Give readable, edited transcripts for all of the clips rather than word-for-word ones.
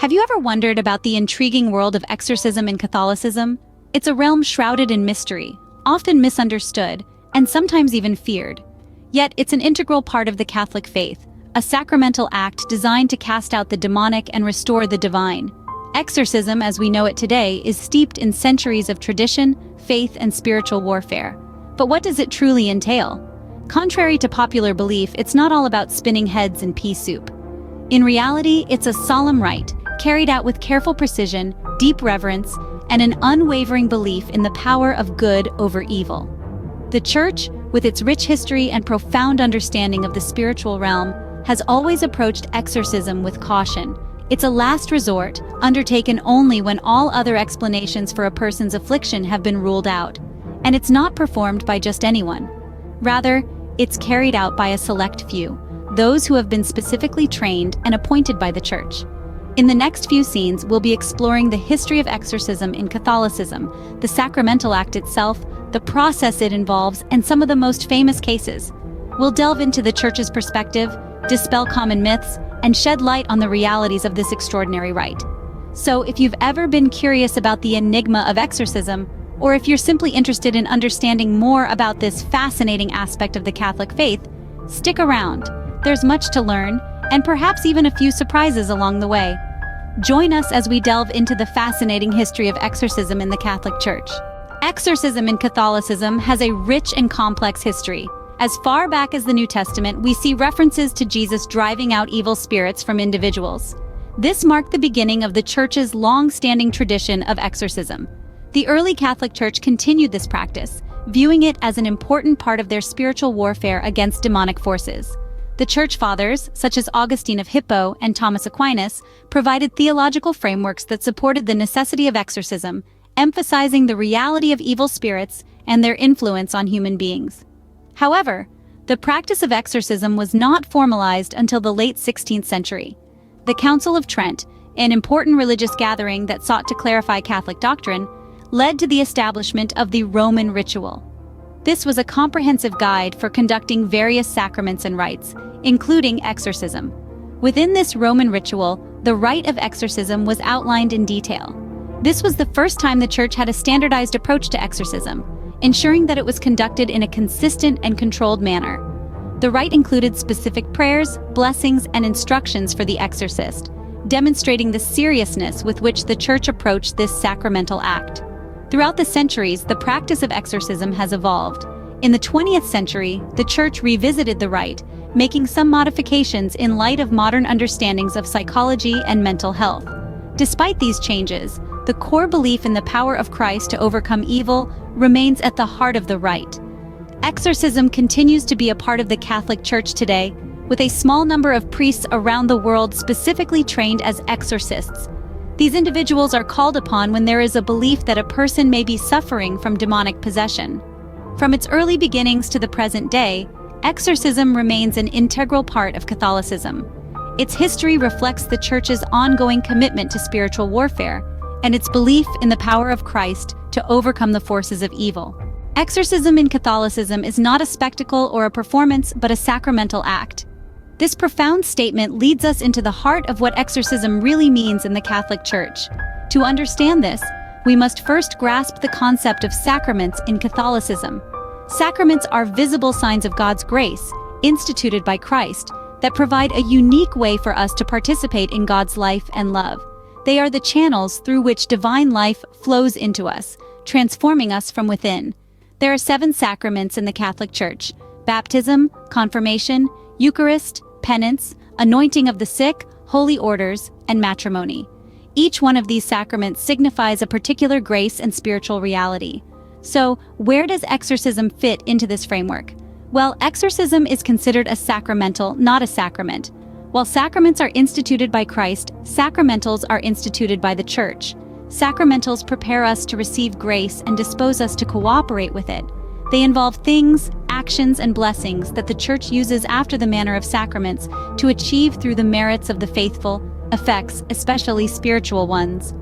Have you ever wondered about the intriguing world of exorcism in Catholicism? It's a realm shrouded in mystery, often misunderstood, and sometimes even feared. Yet it's an integral part of the Catholic faith, a sacramental act designed to cast out the demonic and restore the divine. Exorcism, as we know it today, is steeped in centuries of tradition, faith, and spiritual warfare. But what does it truly entail? Contrary to popular belief, it's not all about spinning heads and pea soup. In reality, it's a solemn rite, carried out with careful precision, deep reverence, and an unwavering belief in the power of good over evil. The Church, with its rich history and profound understanding of the spiritual realm, has always approached exorcism with caution. It's a last resort, undertaken only when all other explanations for a person's affliction have been ruled out. And it's not performed by just anyone. Rather, it's carried out by a select few, those who have been specifically trained and appointed by the Church. In the next few scenes, we'll be exploring the history of exorcism in Catholicism, the sacramental act itself, the process it involves, and some of the most famous cases. We'll delve into the Church's perspective, dispel common myths, and shed light on the realities of this extraordinary rite. So, if you've ever been curious about the enigma of exorcism, or if you're simply interested in understanding more about this fascinating aspect of the Catholic faith, stick around. There's much to learn, and perhaps even a few surprises along the way. Join us as we delve into the fascinating history of exorcism in the Catholic Church. Exorcism in Catholicism has a rich and complex history. As far back as the New Testament, we see references to Jesus driving out evil spirits from individuals. This marked the beginning of the Church's long-standing tradition of exorcism. The early Catholic Church continued this practice, viewing it as an important part of their spiritual warfare against demonic forces. The Church Fathers, such as Augustine of Hippo and Thomas Aquinas, provided theological frameworks that supported the necessity of exorcism, emphasizing the reality of evil spirits and their influence on human beings. However, the practice of exorcism was not formalized until the late 16th century. The Council of Trent, an important religious gathering that sought to clarify Catholic doctrine, led to the establishment of the Roman ritual. This was a comprehensive guide for conducting various sacraments and rites, including exorcism. Within this Roman ritual, the rite of exorcism was outlined in detail. This was the first time the Church had a standardized approach to exorcism, ensuring that it was conducted in a consistent and controlled manner. The rite included specific prayers, blessings, and instructions for the exorcist, demonstrating the seriousness with which the Church approached this sacramental act. Throughout the centuries, the practice of exorcism has evolved. In the 20th century, the Church revisited the rite, making some modifications in light of modern understandings of psychology and mental health. Despite these changes, the core belief in the power of Christ to overcome evil remains at the heart of the rite. Exorcism continues to be a part of the Catholic Church today, with a small number of priests around the world specifically trained as exorcists. These individuals are called upon when there is a belief that a person may be suffering from demonic possession. From its early beginnings to the present day, exorcism remains an integral part of Catholicism. Its history reflects the Church's ongoing commitment to spiritual warfare and its belief in the power of Christ to overcome the forces of evil. Exorcism in Catholicism is not a spectacle or a performance, but a sacramental act. This profound statement leads us into the heart of what exorcism really means in the Catholic Church. To understand this, we must first grasp the concept of sacraments in Catholicism. Sacraments are visible signs of God's grace, instituted by Christ, that provide a unique way for us to participate in God's life and love. They are the channels through which divine life flows into us, transforming us from within. There are 7 sacraments in the Catholic Church: baptism, confirmation, Eucharist, penance, anointing of the sick, holy orders, and matrimony. Each one of these sacraments signifies a particular grace and spiritual reality. So, where does exorcism fit into this framework? Well, exorcism is considered a sacramental, not a sacrament. While sacraments are instituted by Christ, sacramentals are instituted by the Church. Sacramentals prepare us to receive grace and dispose us to cooperate with it. They involve things, actions, and blessings that the Church uses after the manner of sacraments to achieve through the merits of the faithful, effects, especially spiritual ones.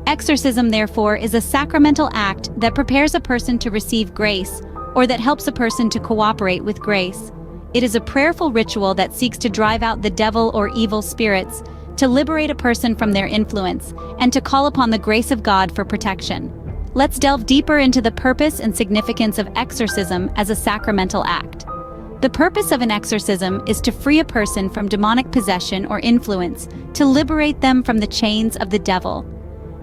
Exorcism, therefore, is a sacramental act that prepares a person to receive grace, or that helps a person to cooperate with grace. It is a prayerful ritual that seeks to drive out the devil or evil spirits, to liberate a person from their influence, and to call upon the grace of God for protection. Let's delve deeper into the purpose and significance of exorcism as a sacramental act. The purpose of an exorcism is to free a person from demonic possession or influence, to liberate them from the chains of the devil.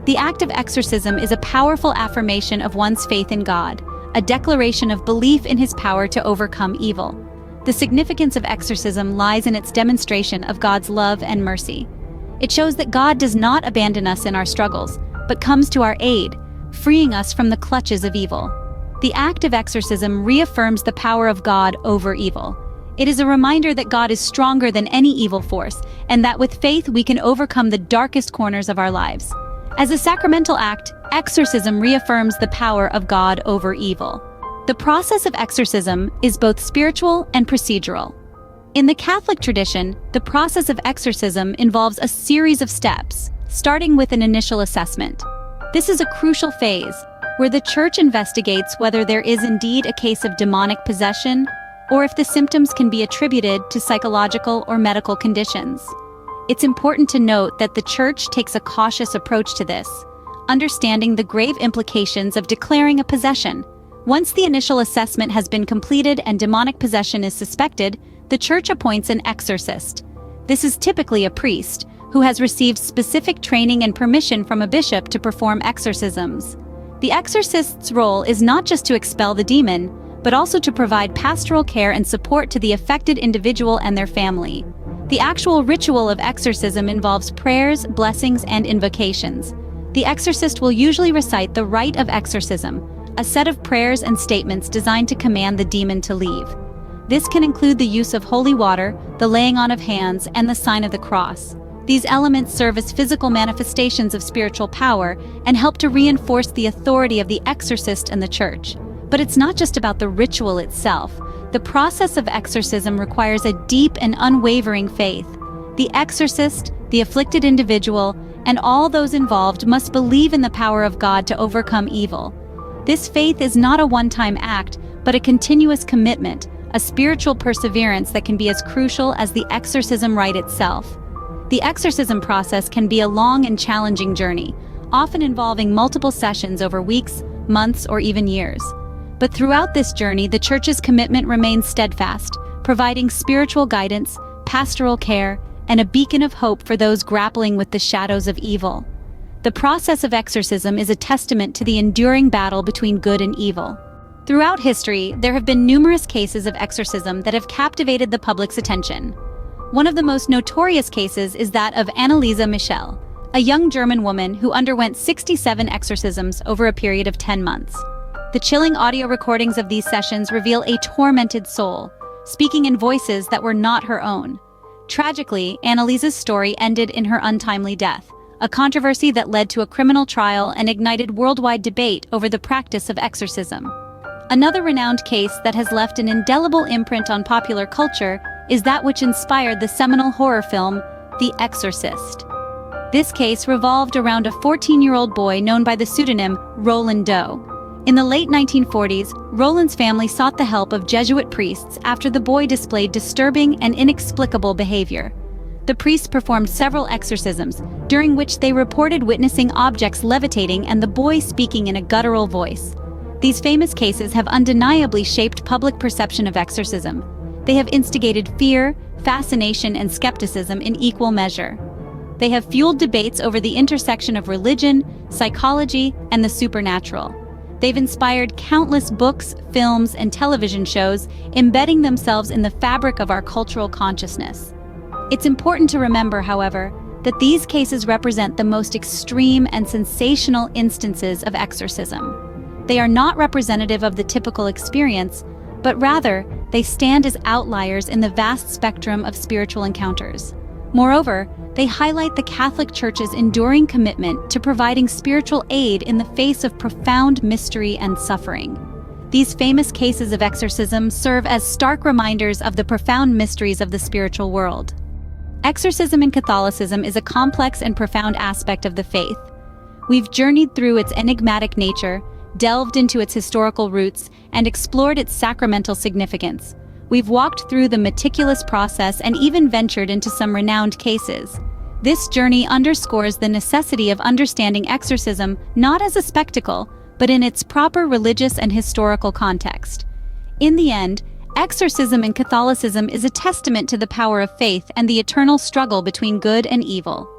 The act of exorcism is a powerful affirmation of one's faith in God, a declaration of belief in his power to overcome evil. The significance of exorcism lies in its demonstration of God's love and mercy. It shows that God does not abandon us in our struggles, but comes to our aid, freeing us from the clutches of evil. The act of exorcism reaffirms the power of God over evil. It is a reminder that God is stronger than any evil force, and that with faith we can overcome the darkest corners of our lives. As a sacramental act, exorcism reaffirms the power of God over evil. The process of exorcism is both spiritual and procedural. In the Catholic tradition, the process of exorcism involves a series of steps, starting with an initial assessment. This is a crucial phase, where the Church investigates whether there is indeed a case of demonic possession, or if the symptoms can be attributed to psychological or medical conditions. It's important to note that the Church takes a cautious approach to this, understanding the grave implications of declaring a possession. Once the initial assessment has been completed and demonic possession is suspected, the Church appoints an exorcist. This is typically a priest, who has received specific training and permission from a bishop to perform exorcisms. The exorcist's role is not just to expel the demon, but also to provide pastoral care and support to the affected individual and their family. The actual ritual of exorcism involves prayers, blessings, and invocations. The exorcist will usually recite the rite of exorcism, a set of prayers and statements designed to command the demon to leave. This can include the use of holy water, the laying on of hands, and the sign of the cross. These elements serve as physical manifestations of spiritual power and help to reinforce the authority of the exorcist and the Church. But it's not just about the ritual itself. The process of exorcism requires a deep and unwavering faith. The exorcist, the afflicted individual, and all those involved must believe in the power of God to overcome evil. This faith is not a one-time act, but a continuous commitment, a spiritual perseverance that can be as crucial as the exorcism rite itself. The exorcism process can be a long and challenging journey, often involving multiple sessions over weeks, months, or even years. But throughout this journey, the Church's commitment remains steadfast, providing spiritual guidance, pastoral care, and a beacon of hope for those grappling with the shadows of evil. The process of exorcism is a testament to the enduring battle between good and evil. Throughout history, there have been numerous cases of exorcism that have captivated the public's attention. One of the most notorious cases is that of Anneliese Michel, a young German woman who underwent 67 exorcisms over a period of 10 months. The chilling audio recordings of these sessions reveal a tormented soul, speaking in voices that were not her own. Tragically, Anneliese's story ended in her untimely death, a controversy that led to a criminal trial and ignited worldwide debate over the practice of exorcism. Another renowned case that has left an indelible imprint on popular culture is that which inspired the seminal horror film, The Exorcist. This case revolved around a 14-year-old boy known by the pseudonym Roland Doe. In the late 1940s, Roland's family sought the help of Jesuit priests after the boy displayed disturbing and inexplicable behavior. The priests performed several exorcisms, during which they reported witnessing objects levitating and the boy speaking in a guttural voice. These famous cases have undeniably shaped public perception of exorcism. They have instigated fear, fascination, and skepticism in equal measure. They have fueled debates over the intersection of religion, psychology, and the supernatural. They've inspired countless books, films, and television shows, embedding themselves in the fabric of our cultural consciousness. It's important to remember, however, that these cases represent the most extreme and sensational instances of exorcism. They are not representative of the typical experience, but rather, they stand as outliers in the vast spectrum of spiritual encounters. Moreover, they highlight the Catholic Church's enduring commitment to providing spiritual aid in the face of profound mystery and suffering. These famous cases of exorcism serve as stark reminders of the profound mysteries of the spiritual world. Exorcism in Catholicism is a complex and profound aspect of the faith. We've journeyed through its enigmatic nature, delved into its historical roots, and explored its sacramental significance. We've walked through the meticulous process and even ventured into some renowned cases. This journey underscores the necessity of understanding exorcism not as a spectacle, but in its proper religious and historical context. In the end, exorcism in Catholicism is a testament to the power of faith and the eternal struggle between good and evil.